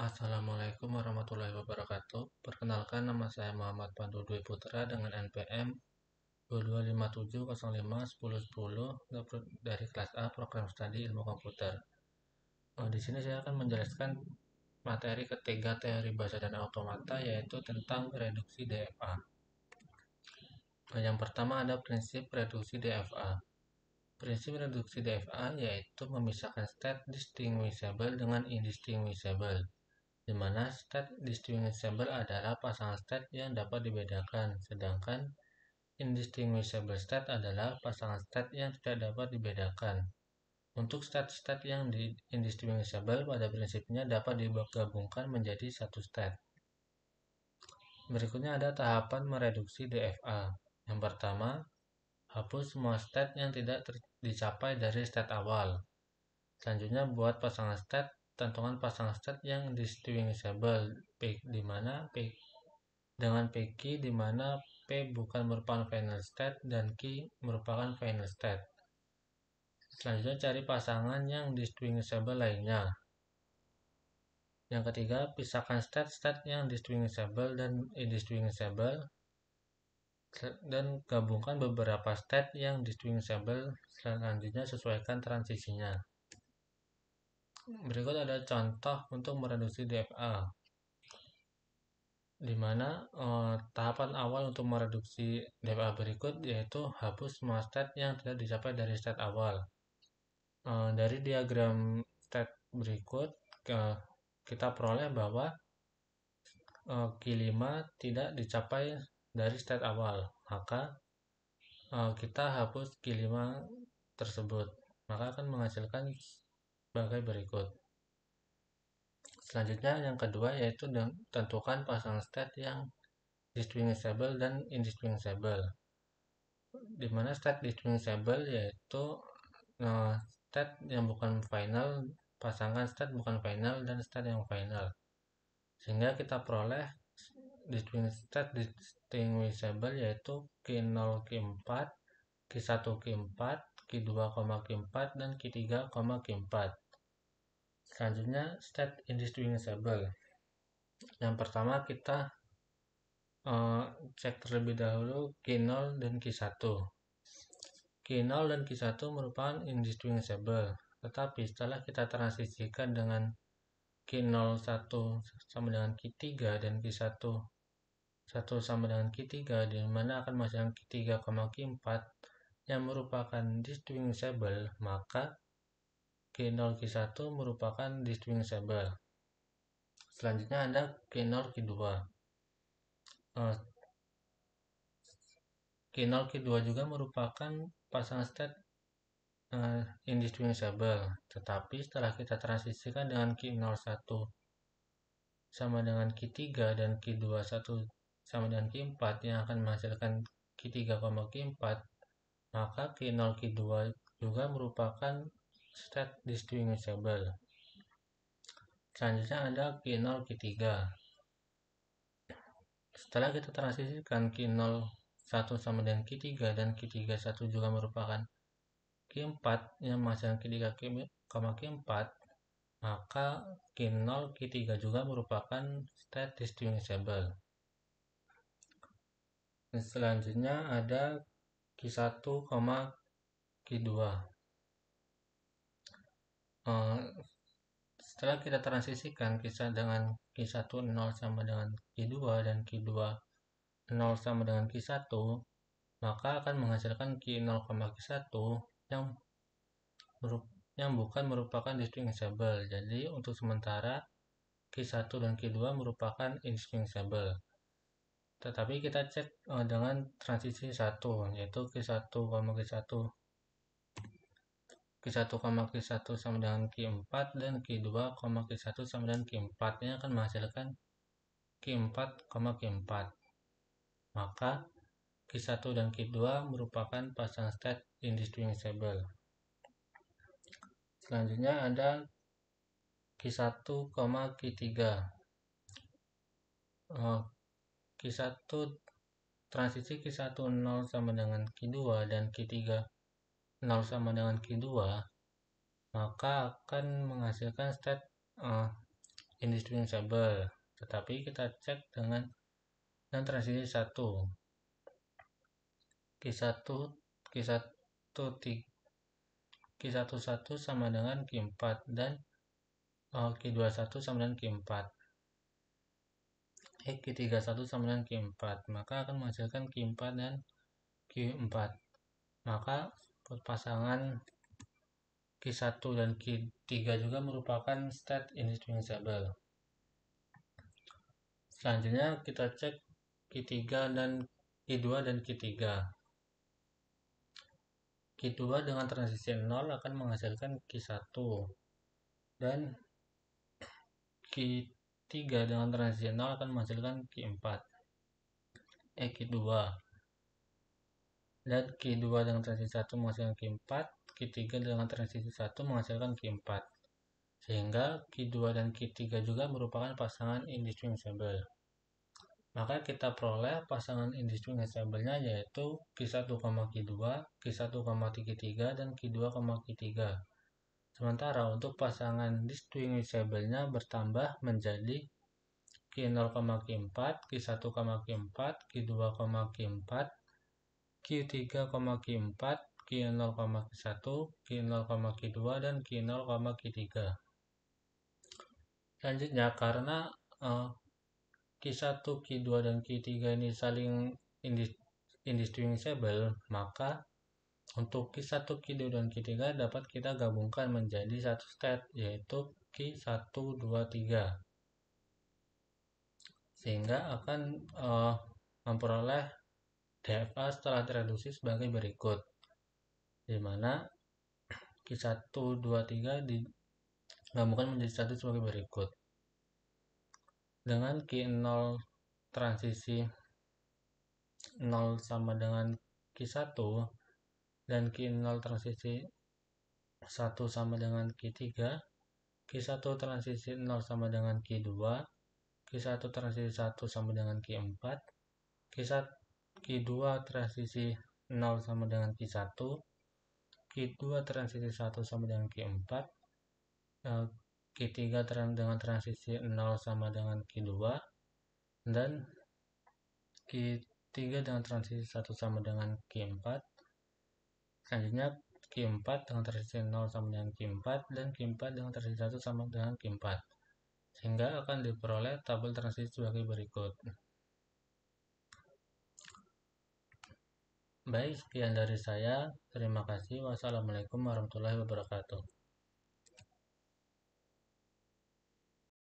Assalamualaikum warahmatullahi wabarakatuh. Perkenalkan, nama saya Muhammad Pandu Dwi Putra dengan NPM 2257051010 dari kelas A Program Studi Ilmu Komputer. Di sini saya akan menjelaskan materi ketiga teori bahasa dan automata, yaitu tentang reduksi DFA. Yang pertama ada prinsip reduksi DFA. Prinsip reduksi DFA yaitu memisahkan state distinguishable dengan indistinguishable, di mana state distinguishable adalah pasangan state yang dapat dibedakan, sedangkan indistinguishable state adalah pasangan state yang tidak dapat dibedakan. Untuk state-state yang indistinguishable pada prinsipnya dapat digabungkan menjadi satu state. Berikutnya ada tahapan mereduksi DFA. Yang pertama, hapus semua state yang tidak dicapai dari state awal. Selanjutnya buat pasangan state, tentukan pasangan state yang distinguishable di mana P dengan PQ, di mana P bukan merupakan final state dan Q merupakan final state. Selanjutnya cari pasangan yang distinguishable lainnya. Yang ketiga, pisahkan state-state yang distinguishable dan indistinguishable dan gabungkan beberapa state yang distinguishable. Selanjutnya sesuaikan transisinya. Berikut ada contoh untuk mereduksi DFA, di mana tahapan awal untuk mereduksi DFA berikut yaitu hapus semua state yang tidak dicapai dari state awal. Dari diagram state berikut kita peroleh bahwa Q5 tidak dicapai dari state awal, maka kita hapus Q5 tersebut, maka akan menghasilkan sebagai berikut. Selanjutnya yang kedua yaitu tentukan pasangan state yang distinguishable dan indistinguishable, di mana state distinguishable yaitu state yang bukan final, pasangan state bukan final dan state yang final, sehingga kita peroleh state distinguishable yaitu Q0 Q4, Q1 Q4, Q2, Q4 dan Q3, Q4. Selanjutnya state indistinguishable. Yang pertama kita cek terlebih dahulu Q0 dan Q1. Q0 dan Q1 merupakan indistinguishable, tetapi setelah kita transisikan dengan Q01 sama dengan Q3 dan Q1 sama dengan Q3, di mana akan menghasilkan Q3, Q4 yang merupakan distinguishable, maka Q0 Q1 merupakan distinguishable. Selanjutnya ada Q0 Q2. Q0 Q2 juga merupakan pasangan state indistinguishable, tetapi setelah kita transisikan dengan Q01 sama dengan Q3 dan Q21 sama dengan Q4 yang akan menghasilkan Q3, Q4, maka Q0 Q2 juga merupakan state distinguishable. Selanjutnya ada Q0 Q3. Setelah kita transisikan Q01 sama dengan Q3 dan Q31 juga merupakan Q4 yang menghasilkan Q3, Q4, maka Q0 Q3 juga merupakan state distinguishable. Selanjutnya ada Q1, Q2. Setelah kita transisikan dengan Q1 0 sama dengan Q2 dan Q2 0 sama dengan Q1, maka akan menghasilkan Q0, Q1 yang bukan merupakan distinguishable. Jadi untuk sementara Q1 dan Q2 merupakan indistinguishable. Tetapi kita cek dengan transisi 1, yaitu Q1, Q1, Q1, Q1 sama dengan Q4 dan Q2, Q1 sama dengan Q4 yang akan menghasilkan Q4, Q4. Maka Q1 dan Q2 merupakan pasangan state indistinguishable. Selanjutnya ada Q1, Q3. Q1 transisi Q1 0 sama dengan Q2 dan Q3 0 sama dengan Q2, maka akan menghasilkan state indistinguishable, tetapi kita cek dengan transisi 1. Q1 Q11 sama dengan Q4 dan Q21 sama dengan Q4. Q31 sama dengan Q4, maka akan menghasilkan Q4 dan Q4. Maka pasangan Q1 dan Q3 juga merupakan state indistinguishable. Selanjutnya kita cek Q2 dan Q3. Q2 dengan transisi 0 akan menghasilkan Q1 dan Q3 dengan transisi 0 akan menghasilkan Q4. Q2 dan Q2 dengan transisi 1 menghasilkan Q4, Q3 dengan transisi 1 menghasilkan Q4. Sehingga Q2 dan Q3 juga merupakan pasangan indistinguishable. Maka kita peroleh pasangan indistinguishable-nya yaitu Q1, Q2, Q1, Q3, dan Q2, Q3. Sementara untuk pasangan distinguishable-nya bertambah menjadi Q0, Q4, Q1, Q4, Q2, Q4, Q3, Q4, Q0, Q1, Q0, Q2, dan Q0, Q3. Selanjutnya, karena Q1, Q2, dan Q3 ini saling indistinguishable, maka untuk Q1, Q2, dan Q3 dapat kita gabungkan menjadi satu state, yaitu Q1, 2, 3. Sehingga akan memperoleh DFA setelah direduksi sebagai berikut, di mana Q1, 2, 3 digabungkan menjadi satu sebagai berikut. Dengan Q0 transisi 0 sama dengan Q1 dan Q0 transisi 1 sama dengan Q3, Q1 transisi 0 sama dengan Q2, Q1 transisi 1 sama dengan Q4, Q2 transisi 0 sama dengan Q1, Q2 transisi 1 sama dengan Q4, Q3 dengan transisi 0 sama dengan Q2, dan Q3 dengan transisi 1 sama dengan Q4. Selanjutnya Q4 dengan transisi 0 sama dengan Q4, dan Q4 dengan transisi 1 sama dengan Q4. Sehingga akan diperoleh tabel transisi sebagai berikut. Baik, sekian dari saya. Terima kasih. Wassalamualaikum warahmatullahi wabarakatuh.